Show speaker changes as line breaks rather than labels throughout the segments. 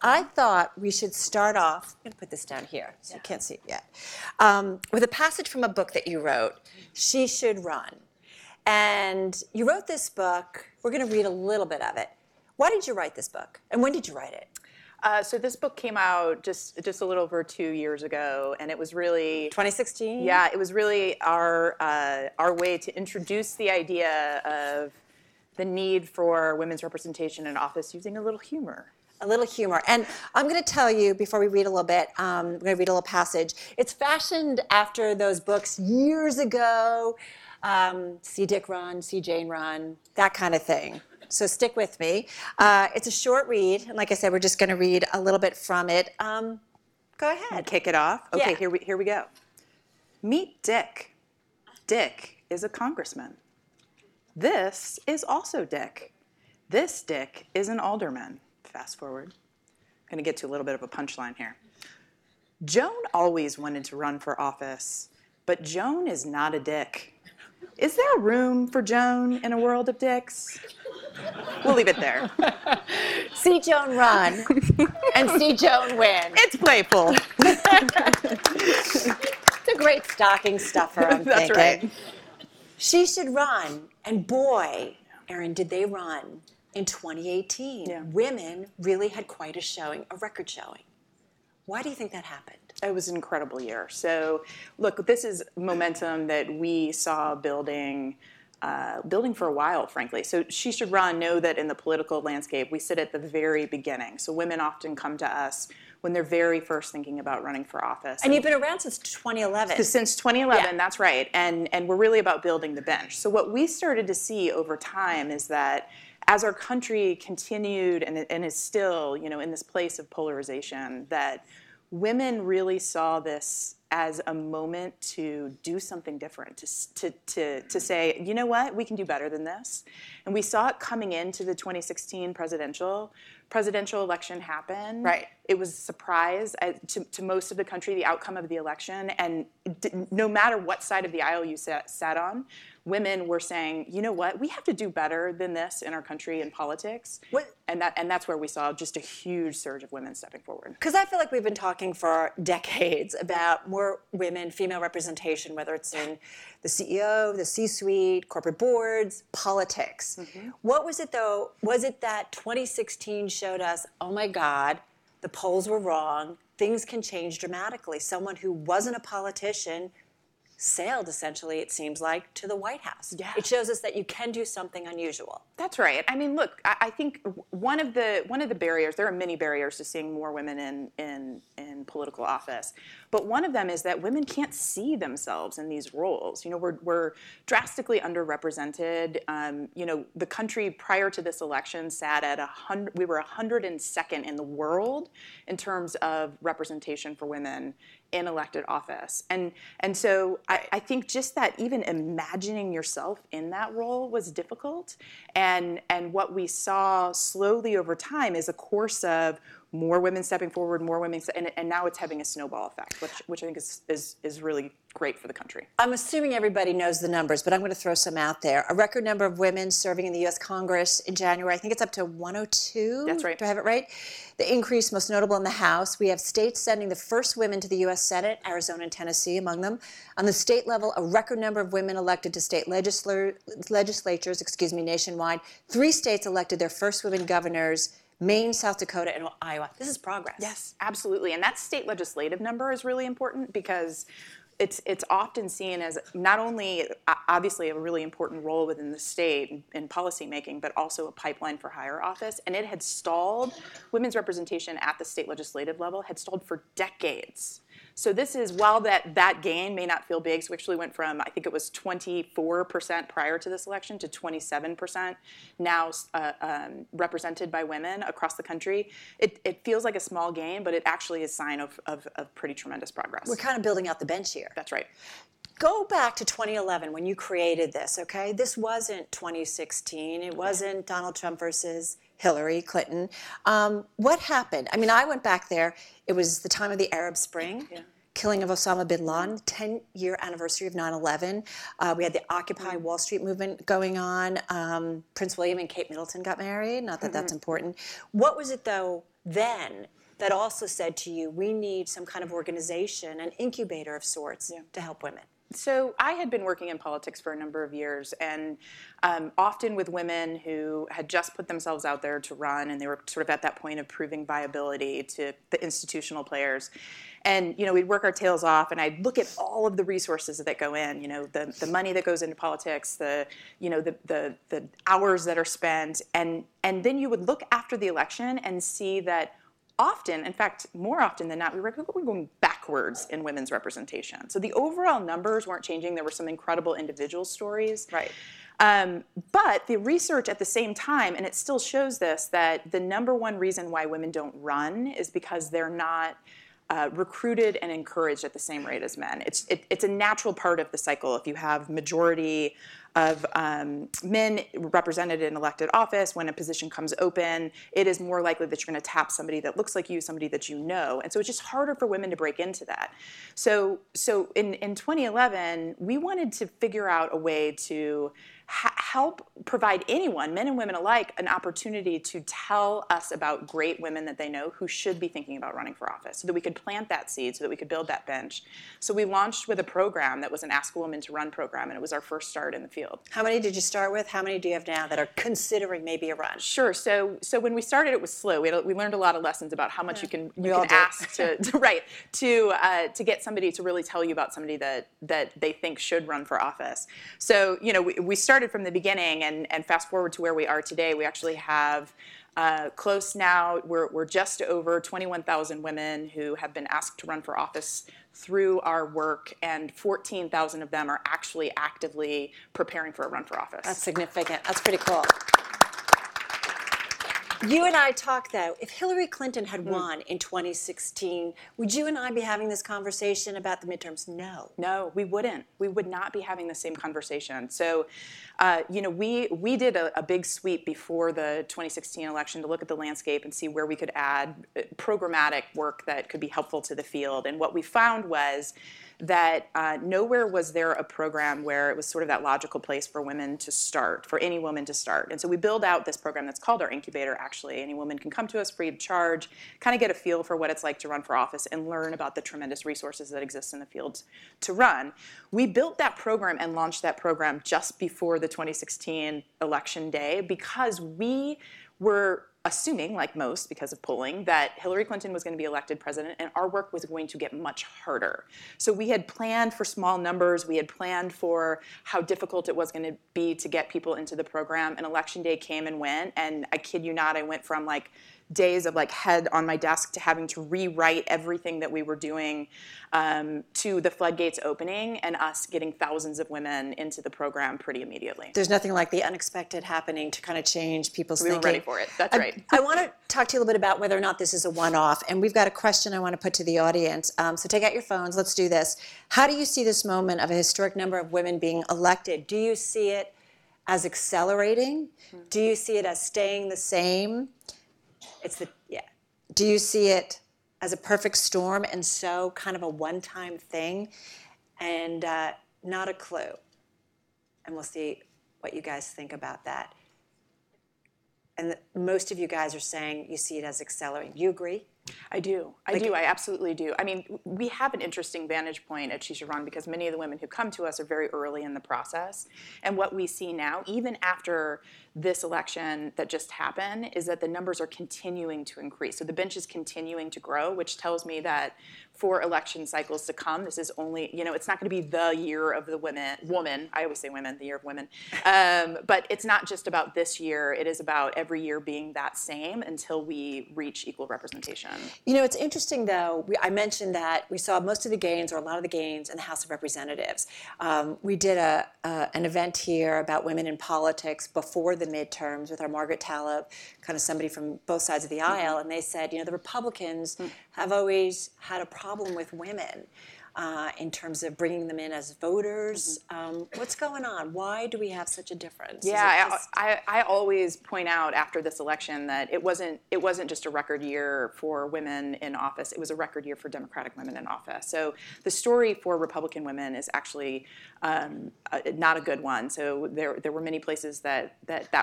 I thought we should start off, I'm going to put this down here so you can't see it yet, with a passage from a book that you wrote, She Should Run. And you wrote this book. We're going to read a little bit of it. Why did you write this book? And when did you write it?
So this book came out just a little over 2 years ago, and it was really
2016?
Yeah, it was really our way to introduce the idea of the need for women's representation in office using a little humor.
A little humor. And I'm going to tell you, before we read a little bit, I'm going to read a little passage. It's fashioned after those books years ago, See Dick Run, See Jane Run, that kind of thing. So stick with me. It's a short read, and like I said, we're just going to read a little bit from it. Go ahead.
Kick it off? Okay,
Yeah.
here we go. Meet Dick. Dick is a congressman. This is also Dick. This Dick is an alderman. Fast forward. I'm going to get to a little bit of a punchline here. Joan always wanted to run for office, but Joan is not a dick. Is there room for Joan in a world of dicks? We'll leave it there.
See Joan run and see Joan win.
It's playful.
It's a great stocking stuffer, I'm
That's
thinking.
right.
She should run, and boy, Erin, did they run in 2018.
Yeah.
Women really had quite a showing, a record showing. Why do you think that happened?
It was an incredible year. So, look, this is momentum that we saw building for a while, frankly. So She Should Run know that in the political landscape, we sit at the very beginning. So women often come to us when they're very first thinking about running for office.
And you've been around since 2011.
Since 2011,
Yeah.
That's right. And we're really about building the bench. So what we started to see over time is that as our country continued and is still, in this place of polarization, that women really saw this as a moment to do something different, to say, you know what, we can do better than this. And we saw it coming into the 2016 presidential election happen.
Right.
It was a surprise to most of the country, the outcome of the election. And no matter what side of the aisle you sat on, women were saying, you know what, we have to do better than this in our country in politics. And that's where we saw just a huge surge of women stepping forward.
Because I feel like we've been talking for decades about more women, female representation, whether it's in the CEO, the C-suite, corporate boards, politics. Mm-hmm. What was it, though? Was it that 2016 showed us, oh my God, the polls were wrong, things can change dramatically. Someone who wasn't a politician sailed, essentially, it seems like, to the White House.
Yeah.
It shows us that you can do something unusual.
That's right. I mean, look, I think one of the barriers, there are many barriers to seeing more women in political office, but one of them is that women can't see themselves in these roles. We're drastically underrepresented. The country prior to this election sat at we were 102nd in the world in terms of representation for women in elected office. And so I think just that even imagining yourself in that role was difficult. And what we saw slowly over time is a course of more women stepping forward, more women, and now it's having a snowball effect, which I think is really great for the country.
I'm assuming everybody knows the numbers, but I'm going to throw some out there. A record number of women serving in the U.S. Congress in January. I think it's up to 102.
That's right.
Do I have it right? The increase most notable in the House. We have states sending the first women to the U.S. Senate, Arizona and Tennessee among them. On the state level, a record number of women elected to state legislatures, nationwide. 3 states elected their first women governors, Maine, South Dakota, and Iowa. This is progress.
Yes, absolutely. And that state legislative number is really important because it's often seen as not only obviously a really important role within the state in policy making, but also a pipeline for higher office. And it had stalled, women's representation at the state legislative level had stalled for decades. So this is, while that gain may not feel big, so we actually went from, I think it was 24% prior to this election to 27% now represented by women across the country. It feels like a small gain, but it actually is a sign of pretty tremendous progress.
We're kind of building out the bench here.
That's right.
Go back to 2011 when you created this, okay? This wasn't 2016. It wasn't Donald Trump versus Hillary Clinton. What happened? I mean, I went back there. It was the time of the Arab Spring, killing of Osama bin Laden, 10-year anniversary of 9/11. We had the Occupy Wall Street movement going on. Prince William and Kate Middleton got married. Not that that's important. What was it, though, then that also said to you, we need some kind of organization, an incubator of sorts, to help women?
So I had been working in politics for a number of years, and often with women who had just put themselves out there to run, and they were sort of at that point of proving viability to the institutional players. And we'd work our tails off, and I'd look at all of the resources that go in. The money that goes into politics, the hours that are spent, and then you would look after the election and see that often, in fact, more often than not, we were going backwards in women's representation. So the overall numbers weren't changing. There were some incredible individual stories.
Right.
But the research at the same time, and it still shows this, that the number one reason why women don't run is because they're not recruited and encouraged at the same rate as men. It's a natural part of the cycle. If you have majority of men represented in elected office, when a position comes open, it is more likely that you're going to tap somebody that looks like you, somebody that you know. And so it's just harder for women to break into that. So in 2011, we wanted to figure out a way to help provide anyone, men and women alike, an opportunity to tell us about great women that they know who should be thinking about running for office, so that we could plant that seed, so that we could build that bench. So we launched with a program that was an Ask a Woman to Run program, and it was our first start in the field.
How many did you start with? How many do you have now that are considering maybe a run?
Sure. So when we started, it was slow. We learned a lot of lessons about how much you can ask to get somebody to really tell you about somebody that they think should run for office. So we started from the beginning, and fast forward to where we are today, we actually have close now, we're just over 21,000 women who have been asked to run for office through our work, and 14,000 of them are actually actively preparing for a run for office.
That's significant. That's pretty cool. You and I talked, though, if Hillary Clinton had won in 2016, would you and I be having this conversation about the midterms? No.
No, we wouldn't. We would not be having the same conversation. So, we did a big sweep before the 2016 election to look at the landscape and see where we could add programmatic work that could be helpful to the field. And what we found was that nowhere was there a program where it was sort of that logical place for women to start, for any woman to start. And so we build out this program that's called our incubator, actually. Any woman can come to us free of charge, kind of get a feel for what it's like to run for office and learn about the tremendous resources that exist in the field to run. We built that program and launched that program just before the 2016 election day because we were assuming, like most because of polling, that Hillary Clinton was going to be elected president and our work was going to get much harder. So we had planned for small numbers. We had planned for how difficult it was going to be to get people into the program. And election day came and went. And I kid you not, I went from days of head on my desk to having to rewrite everything that we were doing to the floodgates opening and us getting thousands of women into the program pretty immediately.
There's nothing like the unexpected happening to kind of change people's thinking.
We were ready for it. That's right.
I want to talk to you a little bit about whether or not this is a one-off, and we've got a question I want to put to the audience. So take out your phones. Let's do this. How do you see this moment of a historic number of women being elected? Do you see it as accelerating? Do you see it as staying the same? Do you see it as a perfect storm and so kind of a one-time thing and not a clue? And we'll see what you guys think about that. And most of you guys are saying you see it as accelerating. Do you agree?
I do. I absolutely do. I mean, we have an interesting vantage point at She Should Run because many of the women who come to us are very early in the process. And what we see now, even after this election that just happened, is that the numbers are continuing to increase. So the bench is continuing to grow, which tells me that for election cycles to come, this is only, it's not going to be the year of the woman. I always say women, the year of women. But it's not just about this year. It is about every year being that same until we reach equal representation.
It's interesting, though. I mentioned that we saw most of the gains, or a lot of the gains, in the House of Representatives. We did an event here about women in politics before the midterms with our Margaret Taleb, kind of somebody from both sides of the aisle, and they said, the Republicans have always had a problem with women. in terms of bringing them in as voters. What's going on? Why do we have such a difference?
Yeah, I always point out after this election that it wasn't just a record year for women in office. It was a record year for Democratic women in office. So the story for Republican women is actually not a good one. So there were many places that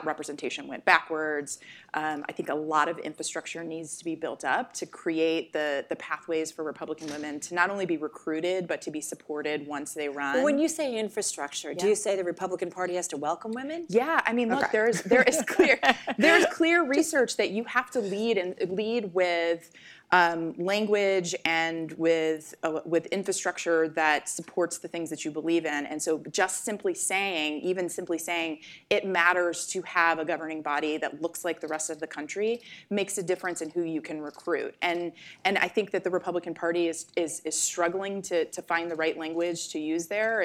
representation went backwards. I think a lot of infrastructure needs to be built up to create the pathways for Republican women to not only be recruited but to be supported once they run.
Well, when you say infrastructure, do you say the Republican Party has to welcome women?
Yeah, I mean, look, there is clear research that you have to lead with language and with infrastructure that supports the things that you believe in. And so just simply saying it matters to have a governing body that looks like the rest of the country makes a difference in who you can recruit. And I think that the Republican Party is struggling to find the right language to use there.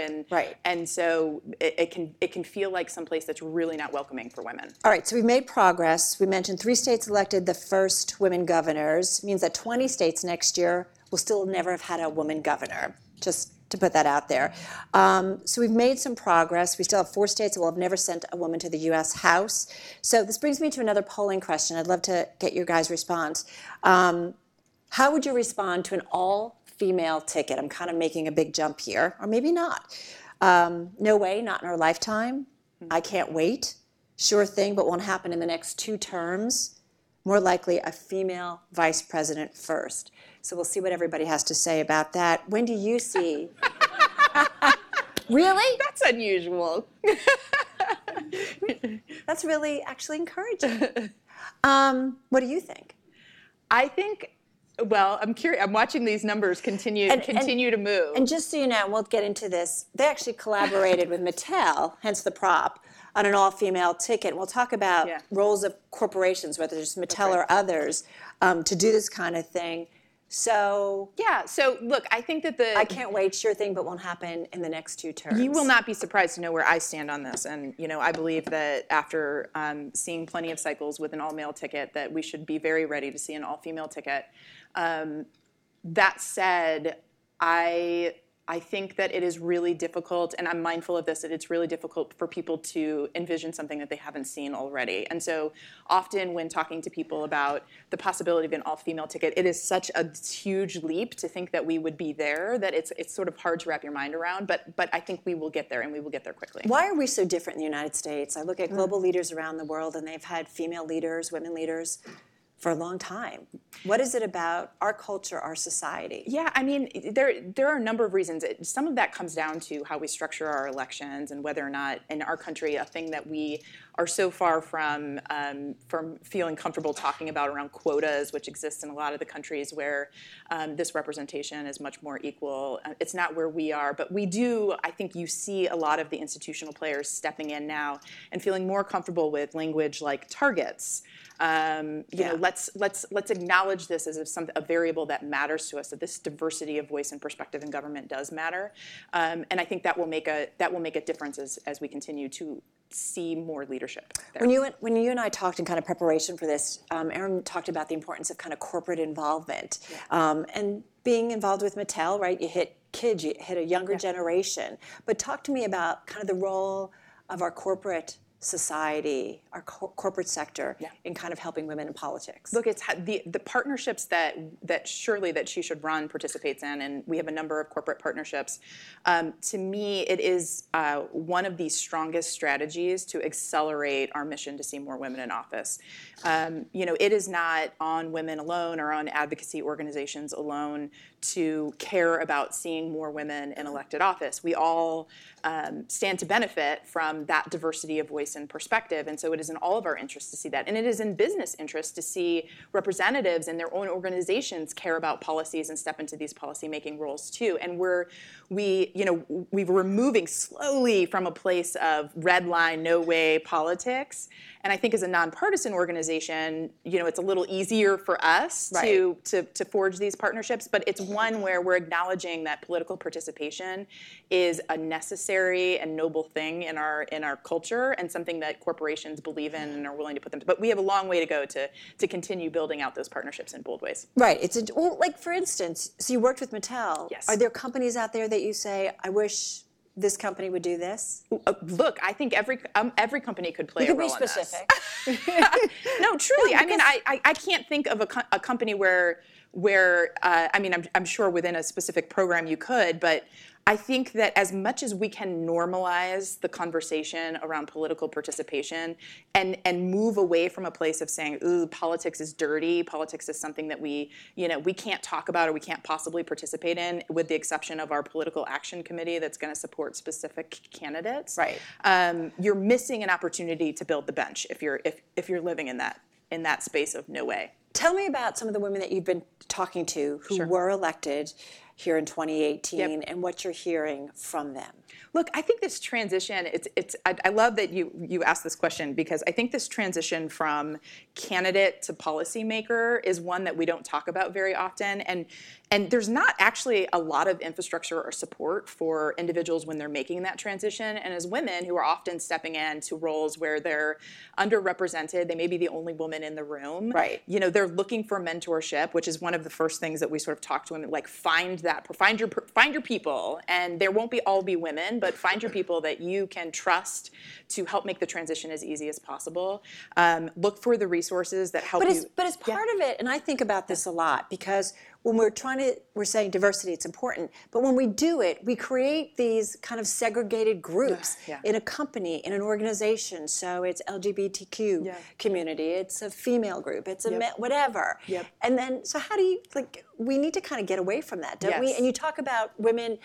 And so it can feel like someplace that's really not welcoming for women.
All right, so we've made progress. We mentioned 3 states elected the first women governors. It means that 20 states next year will still never have had a woman governor, just to put that out there. So we've made some progress. We still have 4 states that will have never sent a woman to the U.S. House. So this brings me to another polling question. I'd love to get your guys' response. How would you respond to an all-female ticket? I'm kind of making a big jump here, or maybe not. No way, not in our lifetime. I can't wait. Sure thing, but won't happen in the next 2 terms. More likely a female vice president first. So we'll see what everybody has to say about that. When do you see? Really?
That's unusual.
That's really actually encouraging. What do you think?
I think, well, I'm curious. I'm watching these numbers continue to move.
And just so you know, we'll get into this, they actually collaborated with Mattel, hence the prop, on an all-female ticket. We'll talk about roles of corporations, whether it's Mattel or others, to do this kind of thing. So
look, I think that
I can't wait, sure thing, but won't happen in the next 2 terms.
You will not be surprised to know where I stand on this. And, I believe that after seeing plenty of cycles with an all-male ticket, that we should be very ready to see an all-female ticket. That said, I think that it is really difficult, and I'm mindful of this, that it's really difficult for people to envision something that they haven't seen already. And so often when talking to people about the possibility of an all-female ticket, it is such a huge leap to think that we would be there that it's sort of hard to wrap your mind around, but I think we will get there, and we will get there quickly.
Why are we so different in the United States? I look at global leaders around the world, and they've had female leaders, women leaders, for a long time. What is it about our culture, our society?
Yeah, I mean, there are a number of reasons. Some of that comes down to how we structure our elections and whether or not in our country a thing that we are so far from feeling comfortable talking about around quotas, which exist in a lot of the countries where this representation is much more equal. It's not where we are, but we do, I think you see a lot of the institutional players stepping in now and feeling more comfortable with language like targets. Let's acknowledge this as a variable that matters to us. That this diversity of voice and perspective in government does matter, and I think that will make a difference as we continue to see more leadership there.
When you and I talked in kind of preparation for this, Erin talked about the importance of kind of corporate involvement and being involved with Mattel. Right, you hit kids, you hit a younger generation. But talk to me about kind of the role of our corporate society, our corporate sector in kind of helping women in politics.
Look, it's the partnerships that She Should Run participates in, and we have a number of corporate partnerships. To me, it is one of the strongest strategies to accelerate our mission to see more women in office. It is not on women alone or on advocacy organizations alone to care about seeing more women in elected office. We all stand to benefit from that diversity of voice and perspective, and so it is in all of our interests to see that. And it is in business interest to see representatives in their own organizations care about policies and step into these policy-making roles too. And we're moving slowly from a place of red line, no way politics. And I think as a nonpartisan organization, it's a little easier for us to forge these partnerships, but it's one where we're acknowledging that political participation is a necessary and noble thing in our culture, and something something that corporations believe in and are willing to put them to. But we have a long way to go to continue building out those partnerships in bold ways.
Right. Well, like for instance, so you worked with Mattel.
Yes.
Are there companies out there that you say, I wish this company would do this?
Look, I think every company could play a role in this.
You can be specific.
No, truly. I mean, I can't think of a company where I mean, I'm sure within a specific program you could, but I think that as much as we can normalize the conversation around political participation and move away from a place of saying, ooh, politics is dirty, politics is something that we can't talk about or we can't possibly participate in, with the exception of our political action committee that's going to support specific candidates.
Right.
You're missing an opportunity to build the bench if you're living in that space of no way.
Tell me about some of the women that you've been talking to who were elected here in 2018 and what you're hearing from them.
Look, I think this transition, I love that you asked this question, because I think this transition from candidate to policymaker is one that we don't talk about very often. And there's not actually a lot of infrastructure or support for individuals when they're making that transition. And as women who are often stepping into roles where they're underrepresented, they may be the only woman in the room.
Right.
They're looking for mentorship, which is one of the first things that we sort of talk to women, like find your people, and there won't all be women, but find your people that you can trust to help make the transition as easy as possible. Look for the resources that help you.
But as part of it, and I think about this a lot, because when we're saying diversity, it's important, but when we do it, we create these kind of segregated groups in a company, in an organization. So it's LGBTQ community, it's a female group, it's a whatever.
Yep.
And then, so how do you, we need to kind of get away from that, don't we? And you talk about women,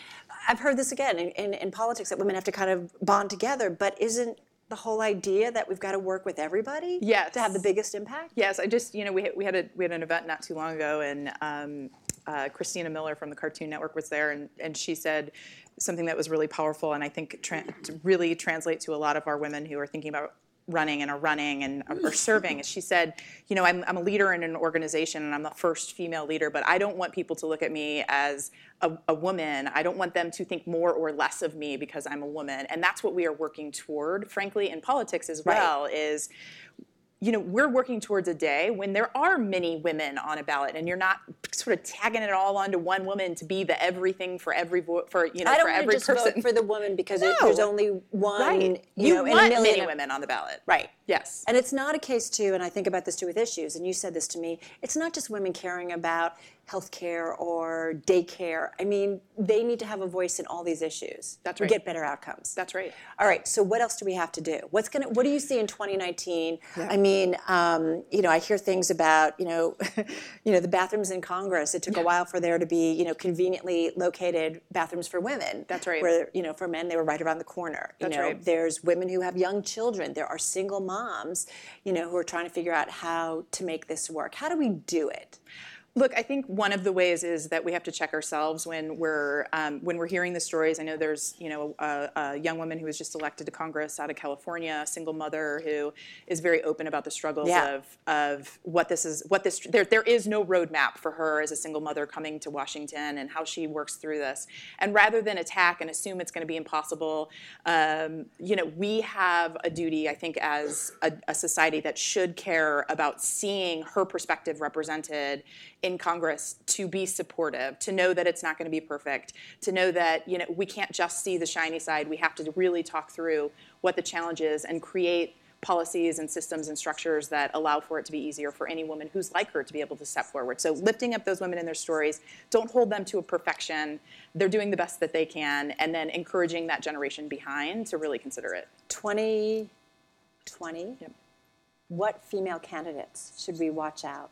I've heard this again in politics, that women have to kind of bond together, but isn't the whole idea that we've got to work with everybody to have the biggest impact?
Yes, I just, we had an event not too long ago, and Christina Miller from the Cartoon Network was there, and she said something that was really powerful, and I think really translate to a lot of our women who are thinking about running and are serving. She said, I'm a leader in an organization, and I'm the first female leader, but I don't want people to look at me as a woman. I don't want them to think more or less of me because I'm a woman. And that's what we are working toward, frankly, in politics as well, is we're working towards a day when there are many women on a ballot, and you're not sort of tagging it all onto one woman to be the everything for every
I don't
for every
just
person.
Vote for the woman because there's only one.
Right.
You
want
in a million
many women on the ballot.
Right.
Yes.
And it's not a case too, and I think about this too with issues, and you said this to me, it's not just women caring about healthcare or daycare. I mean, they need to have a voice in all these issues.
That's right.
To get better outcomes.
That's right.
All right. So what else do we have to do? What do you see in 2019? Yeah. I mean, I hear things about, the bathrooms in Congress. It took a while for there to be, conveniently located bathrooms for women.
That's right.
Where, for men, they were right around the corner.
That's right.
There's women who have young children. There are single moms, who are trying to figure out how to make this work. How do we do it?
Look, I think one of the ways is that we have to check ourselves when we're hearing the stories. I know there's a young woman who was just elected to Congress out of California, a single mother who is very open about the struggles of what this is. There is no roadmap for her as a single mother coming to Washington and how she works through this. And rather than attack and assume it's going to be impossible, we have a duty, I think, as a society that should care about seeing her perspective represented in Congress, to be supportive, to know that it's not going to be perfect, to know that we can't just see the shiny side. We have to really talk through what the challenge is and create policies and systems and structures that allow for it to be easier for any woman who's like her to be able to step forward. So lifting up those women in their stories, don't hold them to a perfection. They're doing the best that they can, and then encouraging that generation behind to really consider it.
2020, what female candidates should we watch out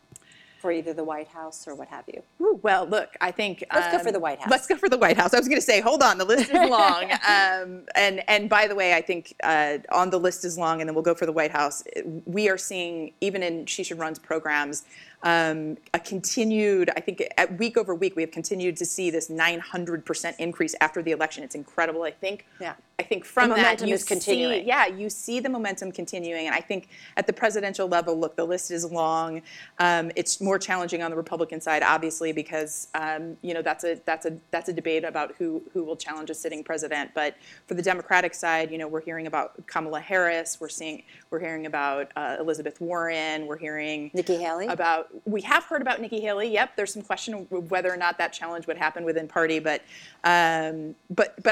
for, either the White House or what have you?
Ooh, well, look, I think
let's go for the White House.
Let's go for the White House. I was going to say, hold on, the list is long. And by the way, I think on the list is long, and then we'll go for the White House. We are seeing, even in She Should Run's programs, a continued, I think week over week, we have continued to see this 900% increase after the election. It's incredible. I think from
the
that,
momentum
you
is continuing.
you see the momentum continuing. And I think at the presidential level, look, the list is long. It's more challenging on the Republican side, obviously, because that's a debate about who will challenge a sitting president. But for the Democratic side, we're hearing about Kamala Harris. We're hearing about Elizabeth Warren. We're hearing
Nikki Haley.
We have heard about Nikki Haley. Yep, there's some question of whether or not that challenge would happen within party. But I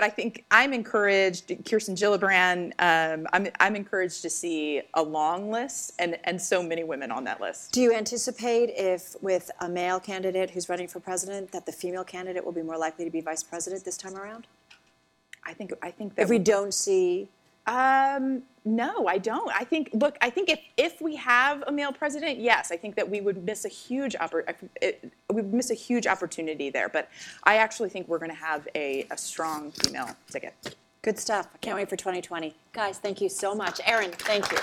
think I'm encouraged. Kirsten Gillibrand. I'm encouraged to see a long list and so many women on that list.
Do you anticipate if with a male candidate who's running for president that the female candidate will be more likely to be vice president this time around?
I think that
if we don't see.
No, I don't. I think if we have a male president, yes, I think that we would miss a huge opportunity there. But I actually think we're going to have a strong female ticket.
Good stuff. I can't wait for 2020. Guys, thank you so much. Erin, thank you.